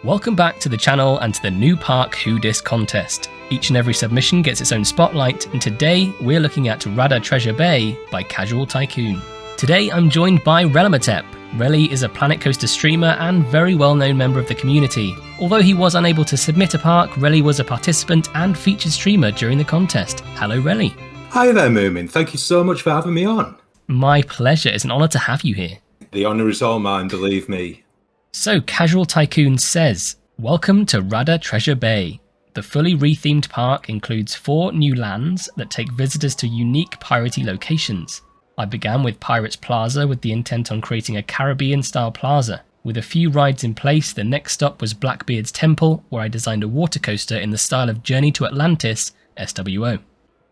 Welcome back to the channel and to the new Park Who Dis contest. Each and every submission gets its own spotlight, and today we're looking at Radyr Treasure Bay by Casualtycoon. Today I'm joined by Rellimetep. Relly is a Planet Coaster streamer and very well known member of the community. Although he was unable to submit a park, Relly was a participant and featured streamer during the contest. Hello Relly. Hi there Moomin, thank you so much for having me on. My pleasure, it's an honour to have you here. The honour is all mine, believe me. So Casualtycoon says, welcome to Radyr Treasure Bay. The fully rethemed park includes 4 new lands that take visitors to unique piratey locations. I began with Pirates Plaza with the intent on creating a Caribbean-style plaza. With a few rides in place, the next stop was Blackbeard's Temple, where I designed a water coaster in the style of Journey to Atlantis, SWO.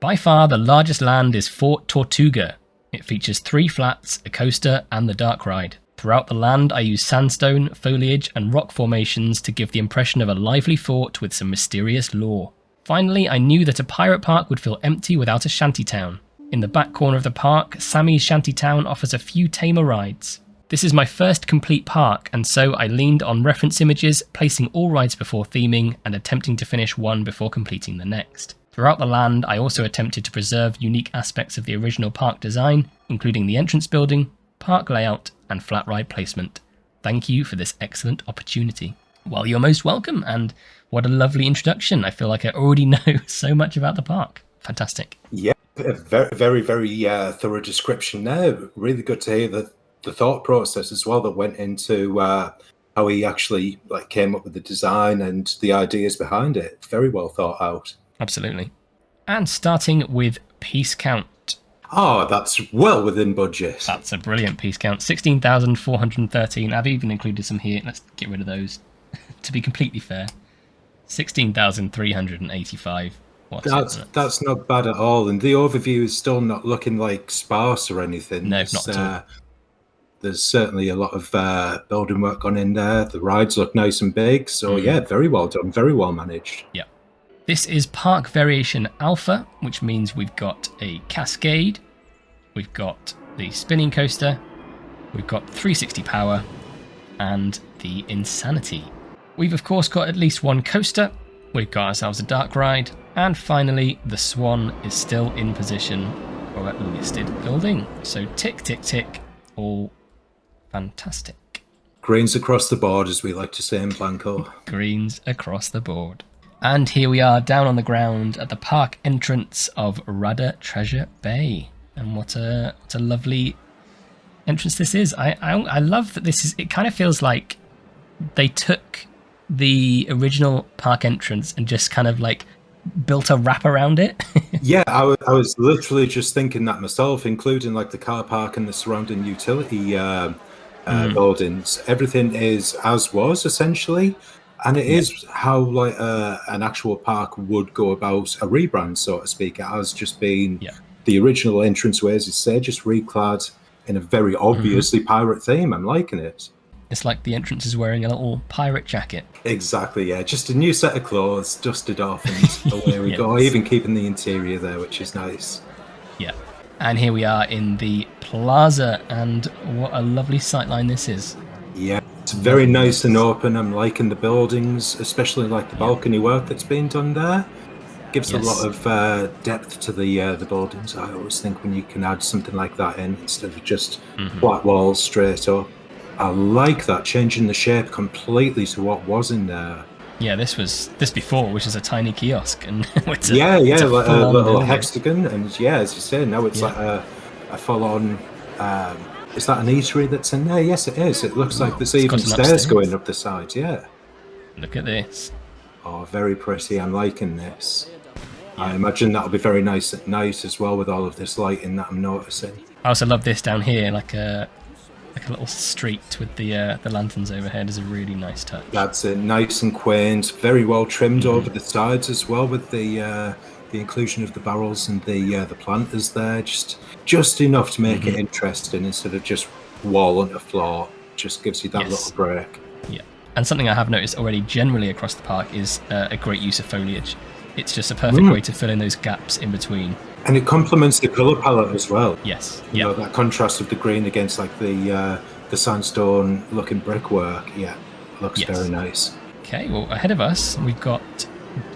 By far, the largest land is Fort Tortuga. It features 3 flats, a coaster, and the dark ride. Throughout the land, I use sandstone, foliage, and rock formations to give the impression of a lively fort with some mysterious lore. Finally, I knew that a pirate park would feel empty without a shantytown. In the back corner of the park, Sammy's Shantytown offers a few tamer rides. This is my first complete park, and so I leaned on reference images, placing all rides before theming, and attempting to finish one before completing the next. Throughout the land, I also attempted to preserve unique aspects of the original park design, including the entrance building, park layout, and flat ride placement. Thank you for this excellent opportunity. Well, you're most welcome, and what a lovely introduction. I feel like I already know so much about the park. Fantastic. Yeah, a very thorough description there. Really good to hear the thought process as well that went into how he actually came up with the design and the ideas behind it. Very well thought out. Absolutely. And starting with piece count. Oh, that's well within budget. That's a brilliant piece count. 16,413. I've even included some here. Let's get rid of those. To be completely fair. 16,385. That's not bad at all. And the overview is still not looking like sparse or anything. No, not at all. There's certainly a lot of building work gone in there. The rides look nice and big. So yeah, very well done. Very well managed. Yeah. This is Park Variation Alpha, which means we've got a Cascade, we've got the Spinning Coaster, we've got 360 Power, and the Insanity. We've of course got at least one coaster, we've got ourselves a dark ride, and finally the Swan is still in position for a listed building. So tick, tick, tick, all fantastic. Greens across the board, as we like to say in Blanco. Greens across the board. And here we are down on the ground at the park entrance of Radyr Treasure Bay. And what a lovely entrance this is. I love that this is, it kind of feels like they took the original park entrance and just kind of built a wrap around it. Yeah, I was literally just thinking that myself, including the car park and the surrounding utility buildings. Everything is as was essentially. And it is how an actual park would go about a rebrand, so to speak. It has just been the original entranceway, as you say, just reclad in a very obviously pirate theme. I'm liking it. It's like the entrance is wearing a little pirate jacket. Exactly, yeah. Just a new set of clothes, dusted off, and away we go. Even keeping the interior there, which is nice. Yeah. And here we are in the plaza, and what a lovely sightline this is. Yeah. It's very nice and open. I'm liking the buildings, especially the balcony work that's been done there. Gives a lot of depth to the buildings. I always think when you can add something like that in instead of just flat walls straight up. I like that, changing the shape completely to what was in there. Yeah, this before, which is a tiny kiosk, and it's a little hexagon, and as you say, now it's like a full-on. Is that an eatery that's in there? Yes, it is. It looks like there's even stairs going up the sides, yeah. Look at this. Oh, very pretty. I'm liking this. Yeah. I imagine that'll be very nice at night as well with all of this lighting that I'm noticing. I also love this down here, like a little street with the lanterns overhead is a really nice touch. That's it. Nice and quaint. Very well trimmed over the sides as well with the inclusion of the barrels and the planters there, just enough to make it interesting instead of just wall on the floor. Just gives you that little break. Yeah, and something I have noticed already generally across the park is a great use of foliage. It's just a perfect way to fill in those gaps in between. And it complements the colour palette as well. Yes, you know, that contrast of the green against the sandstone looking brickwork. Yeah, looks very nice. Okay, well, ahead of us, we've got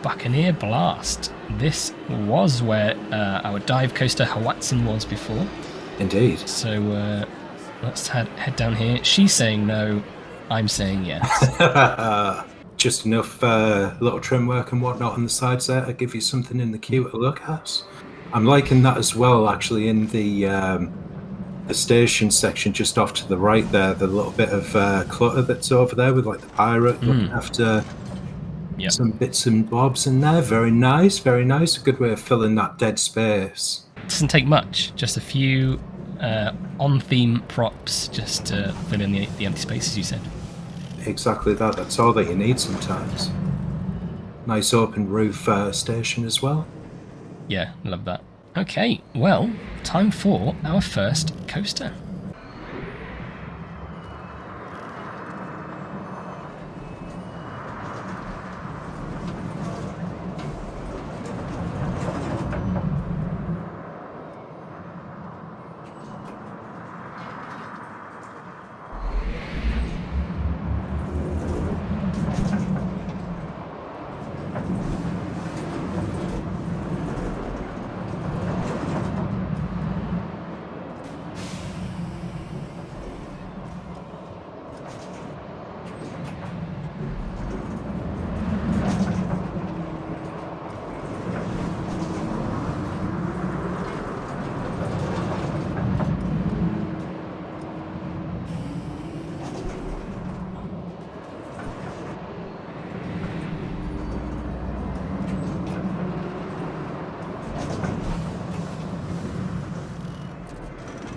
Buccaneer Blast. This was where our dive coaster Hawatsun was before. Indeed. So let's head down here. She's saying no, I'm saying yes. Just enough little trim work and whatnot on the sides there to give you something in the queue to look at. I'm liking that as well, actually, in the station section just off to the right there, the little bit of clutter that's over there with like the pirate looking after some bits and bobs in there. Very nice, very nice. A good way of filling that dead space. It doesn't take much, just a few on-theme props just to fill in the empty spaces, you said. Exactly that. That's all that you need sometimes. Nice open roof station as well. Yeah, love that. Okay, well, time for our first coaster.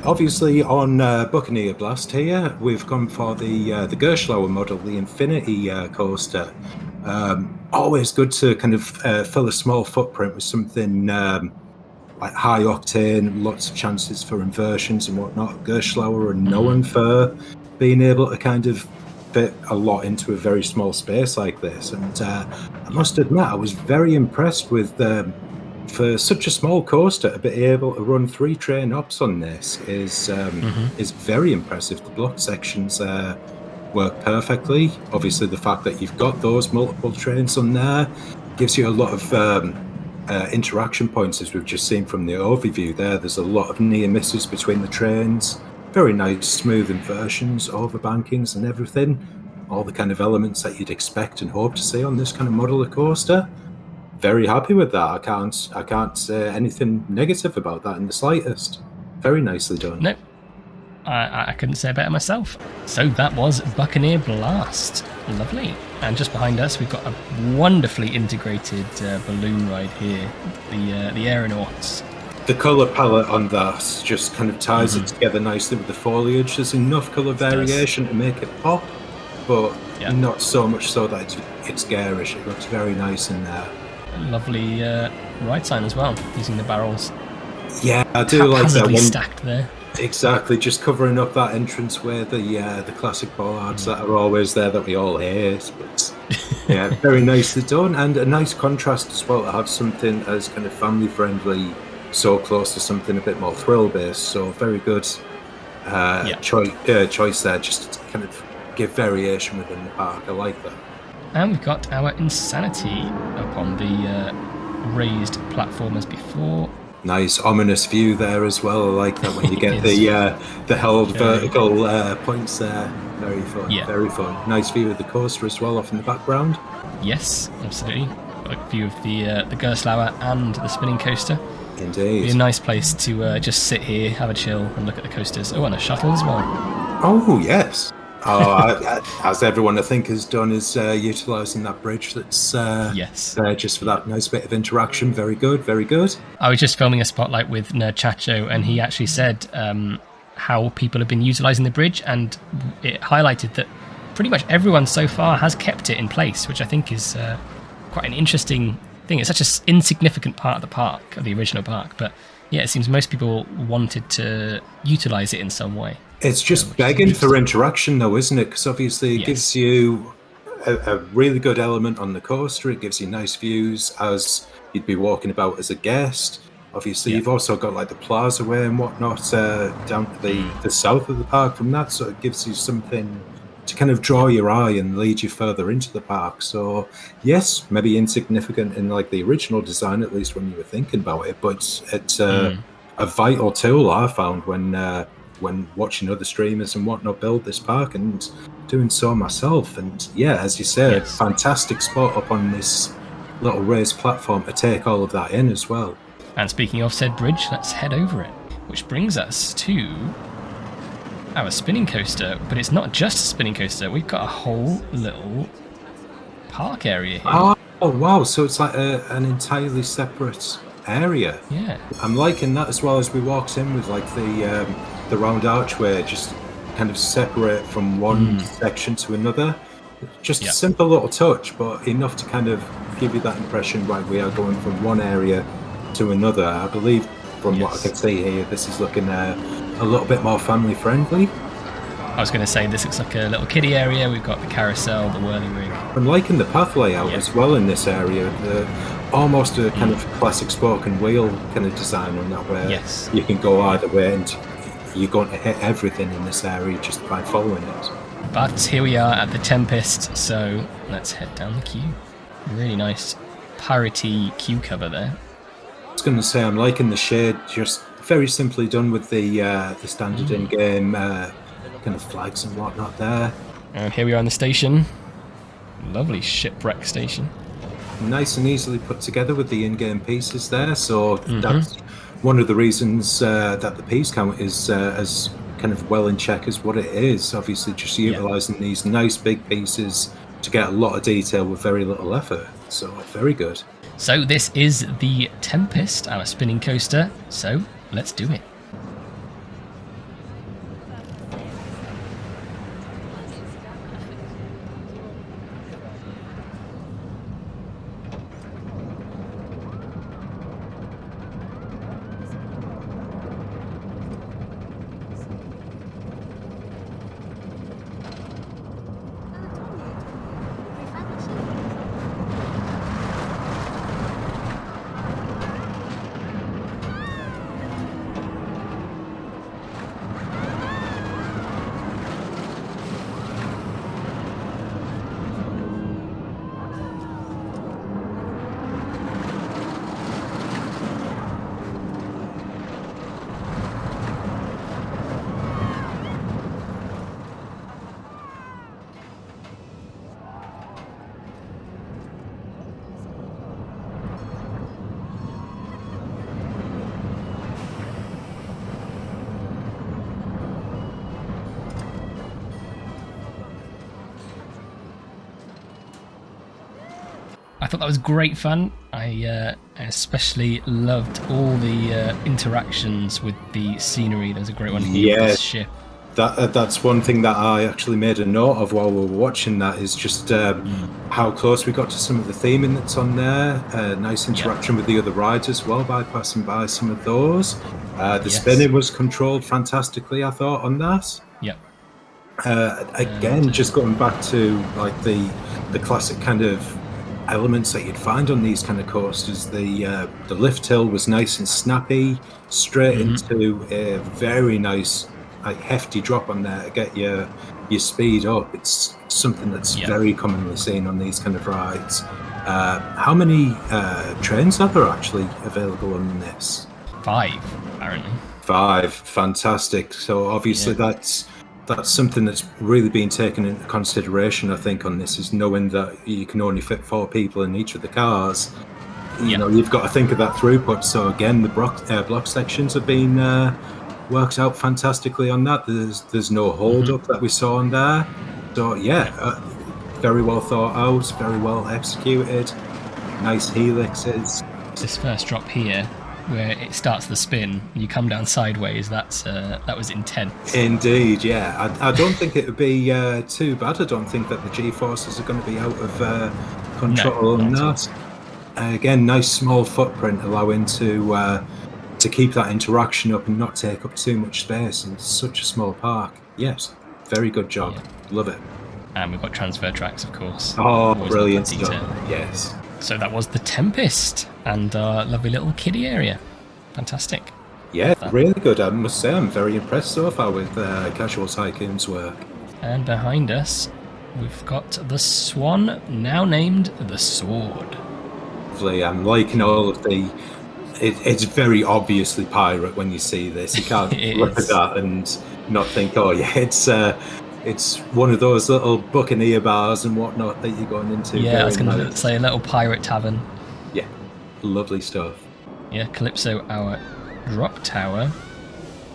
Obviously, on Buccaneer Blast here, we've gone for the Gerstlauer model, the Infinity coaster. Always good to kind of fill a small footprint with something like high octane, lots of chances for inversions and whatnot. Gerstlauer are known for being able to kind of fit a lot into a very small space like this. And I must admit, I was very impressed with for such a small coaster to be able to run 3 train ops on this is very impressive. The block sections work perfectly. Obviously, the fact that you've got those multiple trains on there gives you a lot of interaction points, as we've just seen from the overview there. There's a lot of near misses between the trains. Very nice, smooth inversions, overbankings and everything. All the kind of elements that you'd expect and hope to see on this kind of model of coaster. Very happy with that. I can't say anything negative about that in the slightest. Very nicely done. Nope. I couldn't say it better myself. So that was Buccaneer Blast. Lovely. And just behind us, we've got a wonderfully integrated balloon ride here. The Aeronauts. The colour palette on that just kind of ties it together nicely with the foliage. There's enough colour variation to make it pop, but not so much so that it's garish. It looks very nice in there. Lovely ride sign as well, using the barrels. Yeah, I do like that one. Stacked there. Exactly, just covering up that entrance where the classic bollards that are always there that we all hate. But yeah, very nicely done, and a nice contrast as well to have something as kind of family friendly so close to something a bit more thrill based. So very good choice there, just to kind of give variation within the park. I like that. And we've got our Insanity up on the raised platform as before. Nice ominous view there as well. I like that when you get the held vertical points there. Very fun. Yeah. Very fun. Nice view of the coaster as well off in the background. Yes, absolutely. Got a view of the Gerstlauer and the spinning coaster. Indeed. Be a nice place to just sit here, have a chill, and look at the coasters. Oh, and a shuttle as well. Oh yes. As everyone I think has done, is utilising that bridge that's there just for that nice bit of interaction. Very good, very good. I was just filming a spotlight with Chacho, and he actually said how people have been utilising the bridge, and it highlighted that pretty much everyone so far has kept it in place, which I think is quite an interesting thing. It's such an insignificant part of the park, of the original park, but yeah, it seems most people wanted to utilise it in some way. It's just begging for interaction, though, isn't it? Because obviously it gives you a really good element on the coaster. It gives you nice views as you'd be walking about as a guest. Obviously, you've also got like the Plaza Way and whatnot down to the south of the park from that, so it gives you something kind of draw your eye and lead you further into the park. So yes, maybe insignificant in like the original design, at least when you were thinking about it, but it's a vital tool I found when watching other streamers and whatnot build this park and doing so myself. And yeah, as you said, fantastic spot up on this little raised platform to take all of that in as well. And speaking of said bridge, let's head over it, which brings us to our spinning coaster. But it's not just a spinning coaster, we've got a whole little park area here. Oh wow, so it's like an entirely separate area. Yeah, I'm liking that, as well as we walked in with like the round archway, just kind of separate from one section to another. Just a simple little touch, but enough to kind of give you that impression, right, we are going from one area to another. I believe from what I can see here, this is looking a little bit more family friendly. I was going to say, this looks like a little kiddie area. We've got the carousel, the whirly rig. I'm liking the path layout as well in this area. Almost a kind of classic spoke and wheel kind of design on that, where you can go either way and you're going to hit everything in this area just by following it. But here we are at the Tempest, so let's head down the queue. Really nice piratey queue cover there. I was going to say, I'm liking the shade, just very simply done with the standard in-game kind of flags and whatnot there. And here we are on the station. Lovely shipwreck station. Nice and easily put together with the in-game pieces there, so that's one of the reasons that the piece count is as kind of well in check as what it is. Obviously just utilising these nice big pieces to get a lot of detail with very little effort, so very good. So this is the Tempest, our spinning coaster, so let's do it. I thought that was great fun. I especially loved all the interactions with the scenery. There's a great one here with this ship. That's one thing that I actually made a note of while we were watching that, is just how close we got to some of the theming that's on there. Nice interaction with the other rides as well by passing by some of those. The spinning was controlled fantastically, I thought, on that. Yep. Again, just going back to like the classic kind of elements that you'd find on these kind of coasters. The lift hill was nice and snappy, straight into a very nice, like, hefty drop on there to get your speed up. It's something that's very commonly seen on these kind of rides. How many trains are there actually available on this? 5, apparently. 5, fantastic. So obviously that's something that's really been taken into consideration, I think, on this, is knowing that you can only fit 4 people in each of the cars. You know, you've got to think of that throughput. So again, the block sections have been worked out fantastically on that. There's no hold up that we saw on there. So yeah, very well thought out, very well executed. Nice helixes. This first drop here, where it starts the spin, you come down sideways, that was intense. Indeed, yeah. I don't think it would be too bad. I don't think that the G-forces are going to be out of control on that. Again, nice small footprint, allowing to keep that interaction up and not take up too much space in such a small park. Yes, very good job. Yeah. Love it. And we've got transfer tracks, of course. Oh, brilliant stuff. Yes. So that was the Tempest and our lovely little kiddie area. Fantastic. Yeah, really good. I must say, I'm very impressed so far with Casualtycoon's work. And behind us, we've got the Swan, now named the Sword. Lovely. I'm liking all of the... It's very obviously pirate when you see this. You can't look at that and not think, oh yeah, it's one of those little Buccaneer bars and whatnot that you're going into. Yeah, very I was going to nice. say a little pirate tavern. Yeah, lovely stuff. Yeah, Calypso, our drop tower.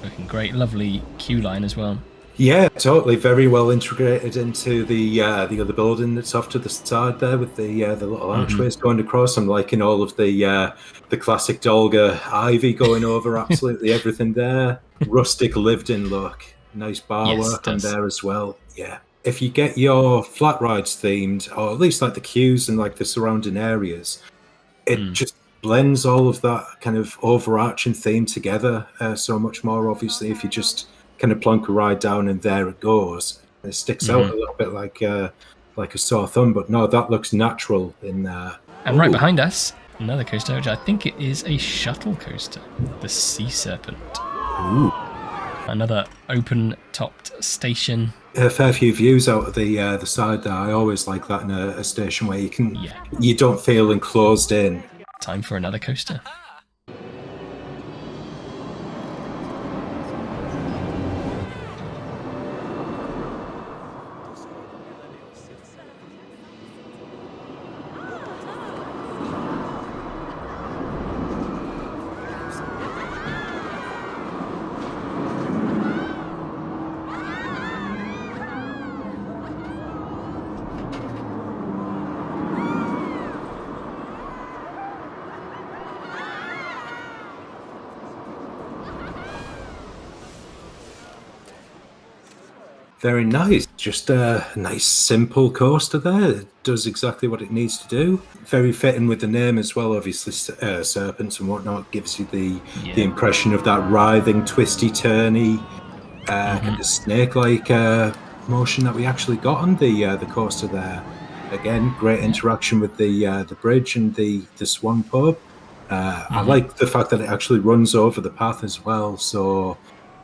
Looking great, lovely queue line as well. Yeah, totally. Very well integrated into the other building that's off to the side there with the little archways going across. I'm liking all of the classic Dolga ivy going over absolutely everything there. Rustic lived-in look. Nice bar work on there as well. Yeah. If you get your flat rides themed, or at least like the queues and like the surrounding areas, it just blends all of that kind of overarching theme together so much more. Obviously, if you just kind of plonk a ride down and there it goes, it sticks out a little bit like a sore thumb. But no, that looks natural in there. And right behind us, another coaster, which I think it is a shuttle coaster, the Sea Serpent. Ooh. Another open-topped station. A fair few views out of the side there. I always like that in a station where you don't feel enclosed in. Time for another coaster. Very nice. Just a nice, simple coaster there. It does exactly what it needs to do. Very fitting with the name as well, obviously. Serpents and whatnot gives you the impression of that writhing, twisty-turny, kind of snake-like motion that we actually got on the coaster there. Again, great interaction with the bridge and the Swan pub. I like the fact that it actually runs over the path as well, so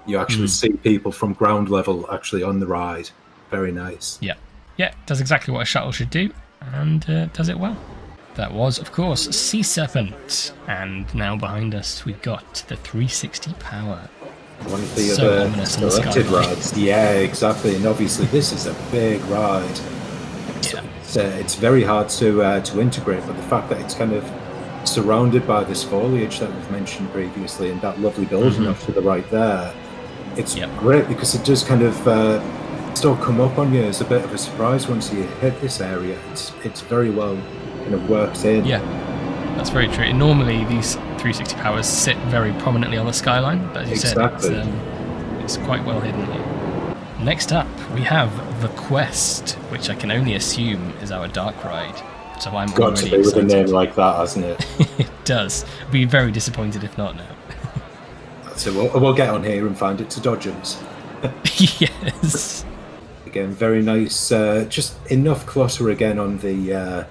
you actually see people from ground level actually on the ride. Very nice. Yeah, does exactly what a shuttle should do, and does it well. That was, of course, Sea Serpent, and now behind us we've got the 360 Power. One of the other selected rides. Yeah, exactly, and obviously this is a big ride. It's very hard to integrate, but the fact that it's kind of surrounded by this foliage that we've mentioned previously and that lovely building off to the right there, it's great because it does kind of still come up on you as a bit of a surprise once you hit this area. It's very well kind of worked in. Yeah, that's very true. Normally these 360 Powers sit very prominently on the skyline, but as you said, it's quite well hidden here. Next up, we have The Quest, which I can only assume is our dark ride. So I'm got to be with a name like that, hasn't it? It does. I'd be very disappointed if not now. So we'll get on here and find it's a Dodgems. Yes. Again, very nice. Just enough clutter again on the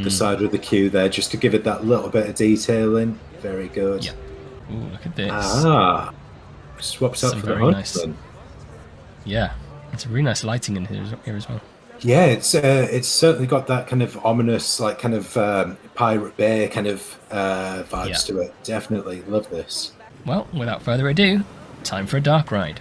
side of the queue there, just to give it that little bit of detailing. Very good. Yeah. Ooh, look at this. Swaps out for the Huntsman. Yeah, it's really nice lighting in here as well. Yeah, it's certainly got that kind of ominous, like kind of Pirate Bay kind of vibes to it. Definitely love this. Well, without further ado, time for a dark ride.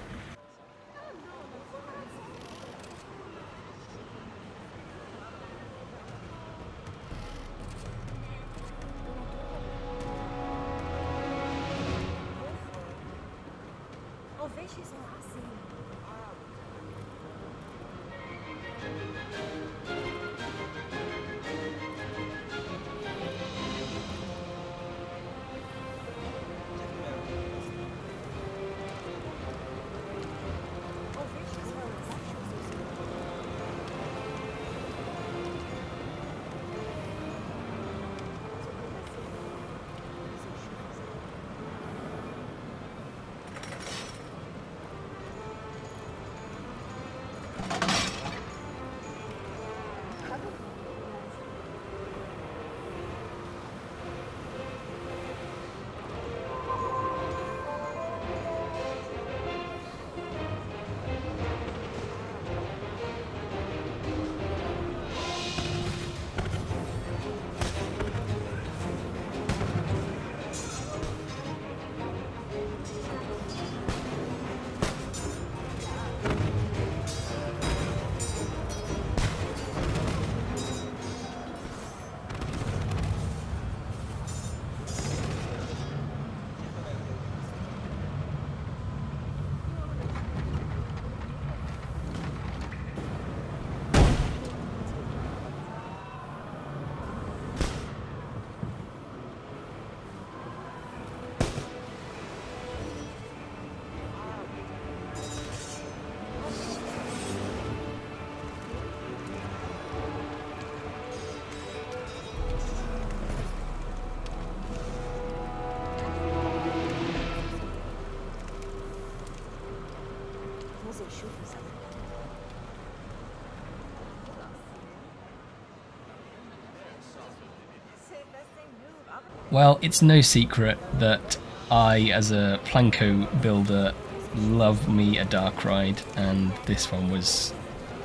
Well, it's no secret that I, as a Planko builder, love me a dark ride, and this one was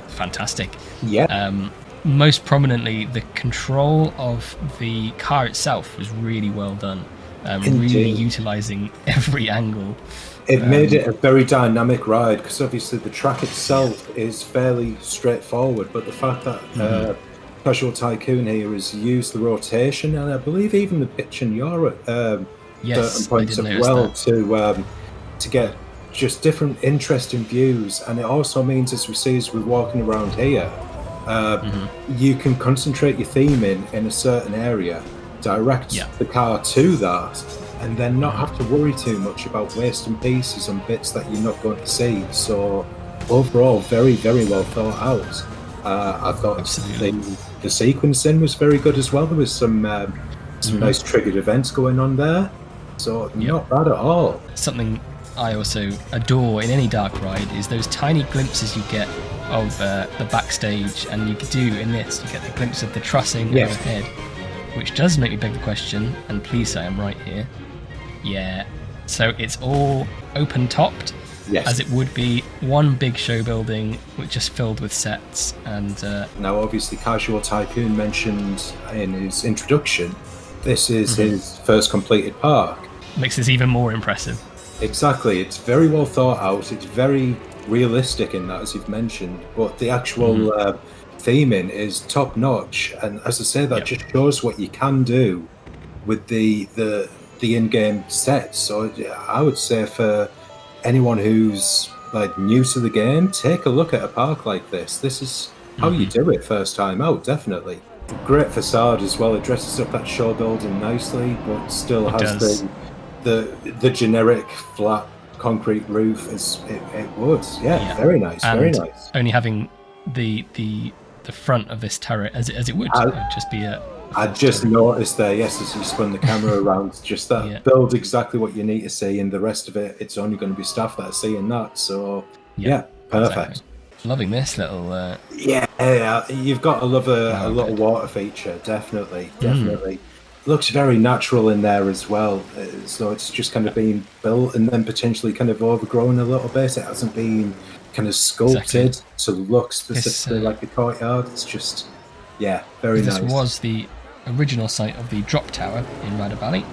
fantastic. Yeah. Most prominently, the control of the car itself was really well done. Really utilising every angle. It made it a very dynamic ride, because obviously the track itself is fairly straightforward, but the fact that Casual Tycoon here has used the rotation, and I believe even the pitch and yaw at certain points as well, to get just different interesting views. And it also means, as we see as we're walking around here, you can concentrate your theming in a certain area, direct the car to that, and then not have to worry too much about wasting pieces on bits that you're not going to see. So overall, very, very well thought out. I thought the sequencing was very good as well. There was some nice triggered events going on there, so not bad at all. Something I also adore in any dark ride is those tiny glimpses you get of the backstage, and you do in this, you get a glimpse of the trussing overhead, which does make me beg the question, and please say I'm right here. Yeah, so it's all open-topped, as it would be one big show building, which just filled with sets. And now, obviously, Casual Tycoon mentioned in his introduction, this is his first completed park. Makes this even more impressive. Exactly, it's very well thought out. It's very realistic in that, as you've mentioned, but the actual theming is top notch. And as I say, that just shows what you can do with the in-game sets. So I would say for anyone who's like new to the game, take a look at a park like this. This is how you do it first time out, definitely. Great facade as well. It dresses up that show building nicely, but still has the generic flat concrete roof as it would. Yeah, very nice, and very nice. Only having the front of this turret as it would just be a. I just noticed there, yes, as you spun the camera around, just that builds exactly what you need to see, and the rest of it, it's only going to be staff that are seeing that. So perfect. Exactly. Loving this little. You've got to love a little water feature, definitely. Looks very natural in there as well, so it's just kind of being built and then potentially kind of overgrown a little bit. It hasn't been kind of sculpted to look specifically like the courtyard. It's just very nice. This was the original site of the drop tower in Radyr Valley.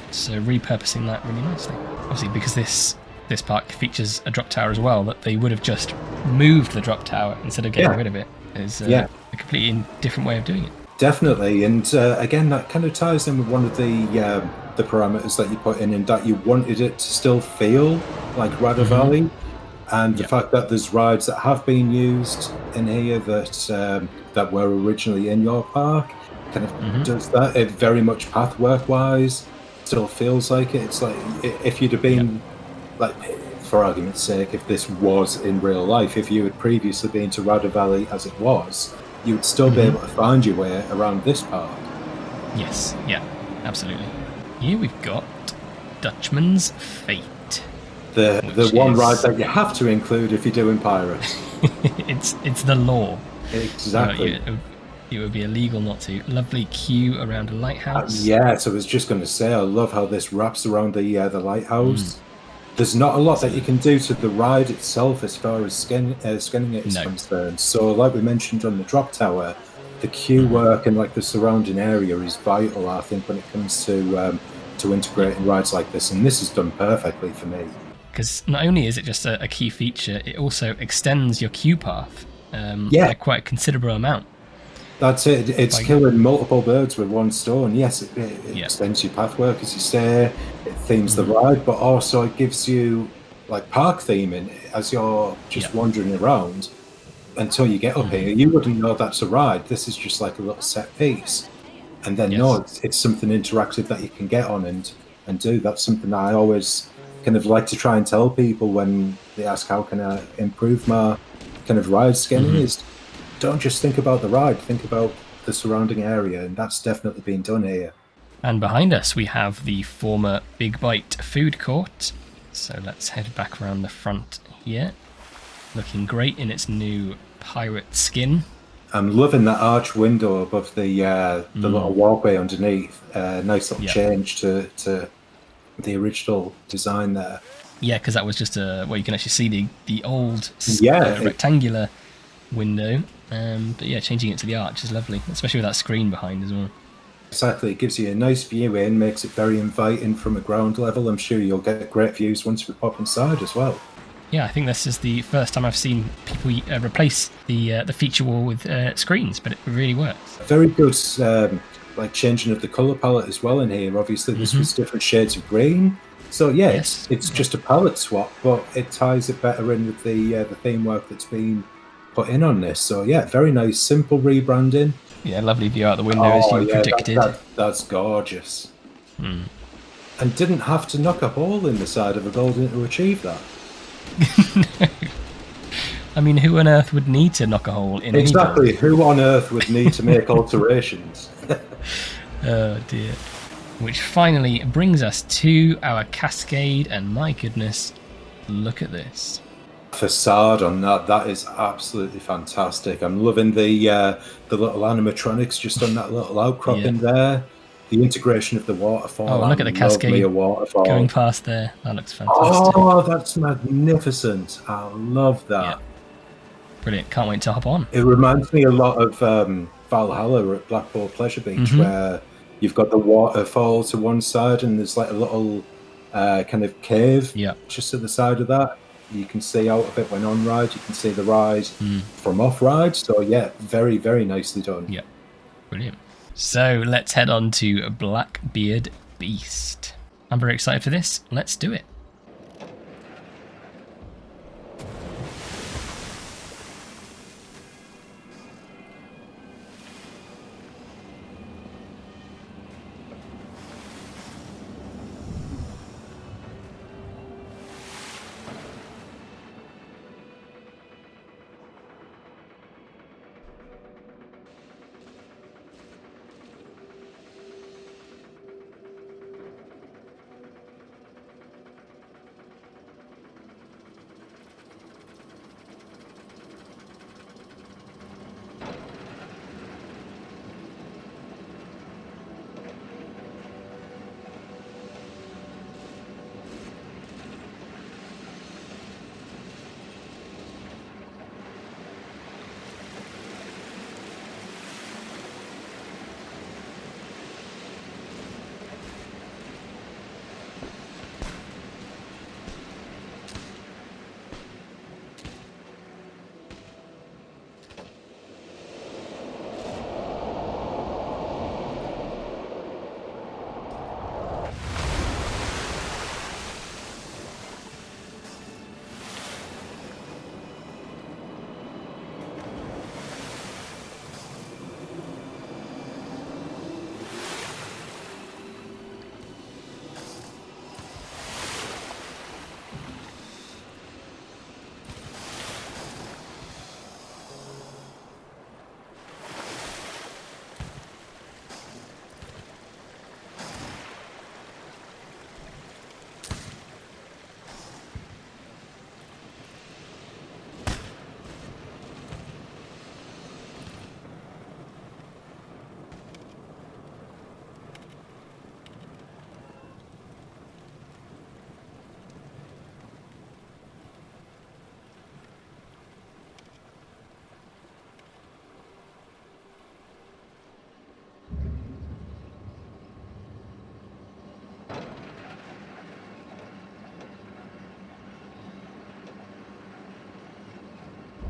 So repurposing that really nicely. Obviously, because this park features a drop tower as well, that they would have just moved the drop tower instead of getting rid of it. Is a completely different way of doing it. Definitely, and again, that kind of ties in with one of the parameters that you put in that you wanted it to still feel like Radyr Valley, and the fact that there's rides that have been used in here that were originally in your park kind of does that. It very much pathwork wise still feels like it. It's like if you'd have been like, for argument's sake, if this was in real life, if you had previously been to Radyr Valley as it was, you would still be able to find your way around this park. Yes, absolutely. Here we've got Dutchman's Fate. The one ride that you have to include if you're doing pirates. it's the law. Exactly. It would be illegal not to. Lovely queue around a lighthouse. So I was just going to say, I love how this wraps around the lighthouse. There's not a lot that you can do to the ride itself as far as scanning it is concerned. So like we mentioned on the drop tower, the queue work and like the surrounding area is vital, I think, when it comes to integrating rides like this, and this is done perfectly for me. Because not only is it just a key feature, it also extends your queue path by quite a considerable amount. That's it. It's killing multiple birds with one stone. Yes, it extends your pathwork, as you say. It themes the ride, but also it gives you like park theming as you're just wandering around until you get up here. You wouldn't know that's a ride. This is just like a little set piece, and then it's something interactive that you can get on and do. That's something that I always kind of like to try and tell people when they ask how can I improve my kind of ride scanning is. Don't just think about the ride, think about the surrounding area, and that's definitely been done here. And behind us we have the former Big Bite food court. So let's head back around the front here. Looking great in its new pirate skin. I'm loving that arch window above the little walkway underneath. Nice little change to the original design there. Yeah, because that was just where you can actually see the old rectangular window. But yeah, changing it to the arch is lovely, especially with that screen behind as well. Exactly, it gives you a nice view in, makes it very inviting from a ground level. I'm sure you'll get great views once we pop inside as well. Yeah, I think this is the first time I've seen people replace the feature wall with screens, but it really works. Very good, like changing of the color palette as well in here. Obviously, this was different shades of green. So yeah, it's just a palette swap, but it ties it better in with the theme work that's been put in on this. So yeah, very nice, simple rebranding. Yeah, lovely view out the window as you predicted. That's gorgeous. And didn't have to knock a hole in the side of a building to achieve that. No. I mean, who on earth would need to knock a hole in Exactly, any building? who on earth would need to make alterations? Oh dear. Which finally brings us to our cascade, and my goodness, look at this. Facade on that is absolutely fantastic. I'm loving the little animatronics just on that little outcropping there. The integration of the waterfall. Oh, look at the cascade going past there. That looks fantastic. Oh, that's magnificent. I love that. Yeah. Brilliant. Can't wait to hop on. It reminds me a lot of Valhalla at Blackpool Pleasure Beach, where you've got the waterfall to one side and there's like a little kind of cave just to the side of that. You can see out of it when on ride. You can see the ride from off ride. So yeah, very, very nicely done. Yeah, brilliant. So let's head on to Blackbeard Beast. I'm very excited for this. Let's do it.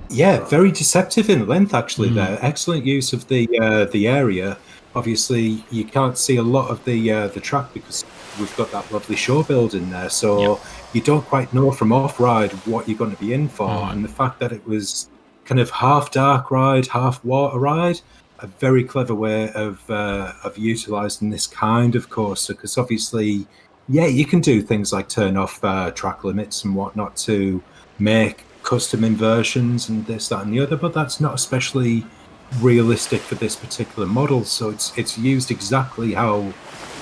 Yeah, very deceptive in length, actually. There, excellent use of the area. Obviously, you can't see a lot of the track because we've got that lovely shore building there, so you don't quite know from off ride what you're going to be in for. And the fact that it was kind of half dark ride, half water ride, a very clever way of utilizing this kind of coaster. Because obviously, yeah, you can do things like turn off track limits and whatnot to make custom inversions and this, that, and the other, but that's not especially realistic for this particular model. So it's used exactly how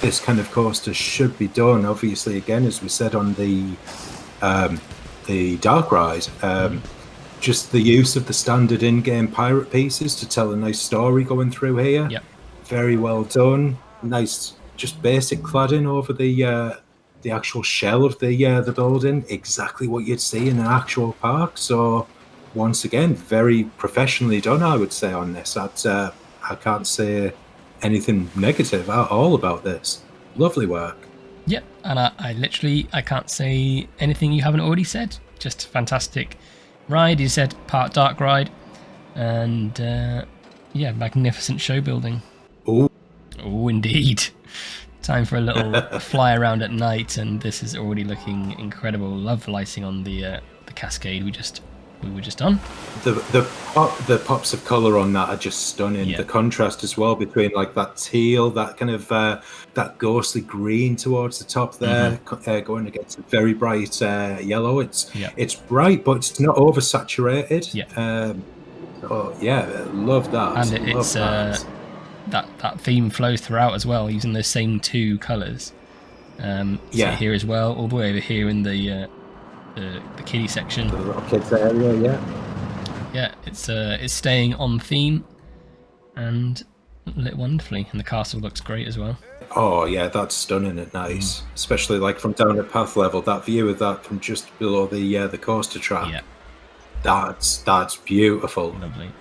this kind of coaster should be done. Obviously, again, as we said on the the Dark Ride. Just the use of the standard in-game pirate pieces to tell a nice story going through here. Yep. Very well done. Nice, just basic cladding over the actual shell of the building. Exactly what you'd see in an actual park. So once again, very professionally done, I would say, on this. I can't say anything negative at all about this. Lovely work. Yep, and I can't say anything you haven't already said. Just fantastic ride. You said part dark ride, and yeah, magnificent show building. Oh, indeed. Time for a little fly around at night, and this is already looking incredible. Love the lighting on the cascade we were just on. The pops of colour on that are just stunning. Yeah. The contrast as well between like that teal, that kind of that ghostly green towards the top there, going against a very bright yellow. It's bright, but it's not oversaturated. Yeah. Oh yeah, love that. And it's that theme flows throughout as well, using those same two colours. So here as well, all the way over here in the kiddie section. The little kids area, yeah. It's staying on theme and lit wonderfully, and the castle looks great as well. Oh yeah, that's stunning and nice, especially like from down at path level. That view of that from just below the coaster track. Yeah, that's beautiful. Lovely,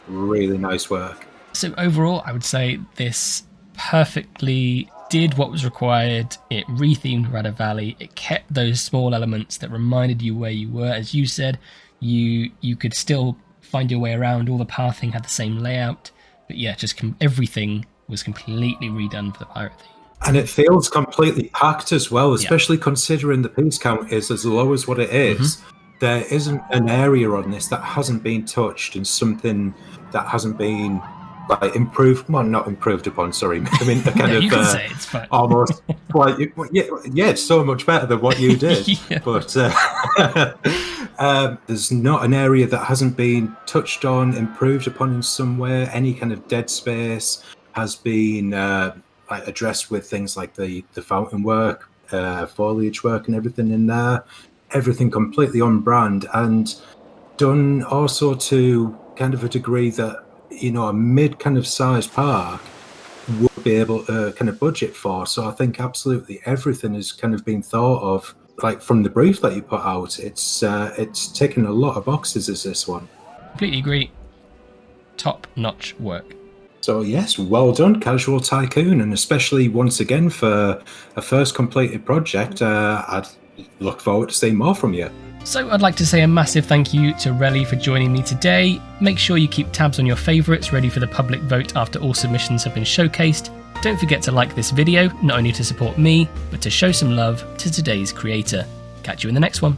really nice work. So overall, I would say this perfectly did what was required. It rethemed Radyr Valley. It kept those small elements that reminded you where you were. As you said, you could still find your way around. All the pathing had the same layout, but yeah, just everything was completely redone for the pirate theme. And it feels completely packed as well, especially considering the piece count is as low as what it is. There isn't an area on this that hasn't been touched and something that hasn't been like improved, well, not improved upon, sorry. I mean, kind of you can say it's fine. Almost like, yeah, it's so much better than what you did. But there's not an area that hasn't been touched on, improved upon in some way. Any kind of dead space has been like addressed with things like the fountain work, foliage work, and everything in there. Everything completely on brand and done also to kind of a degree that, you know, a mid kind of size park would be able to kind of budget for. So I think absolutely everything has kind of been thought of, like from the brief that you put out. It's taken a lot of boxes as this one. Completely agree. Top notch work. So yes, well done, Casualtycoon, and especially once again for a first completed project. I'd look forward to seeing more from you. So I'd like to say a massive thank you to Relly for joining me today. Make sure you keep tabs on your favourites ready for the public vote after all submissions have been showcased. Don't forget to like this video, not only to support me, but to show some love to today's creator. Catch you in the next one.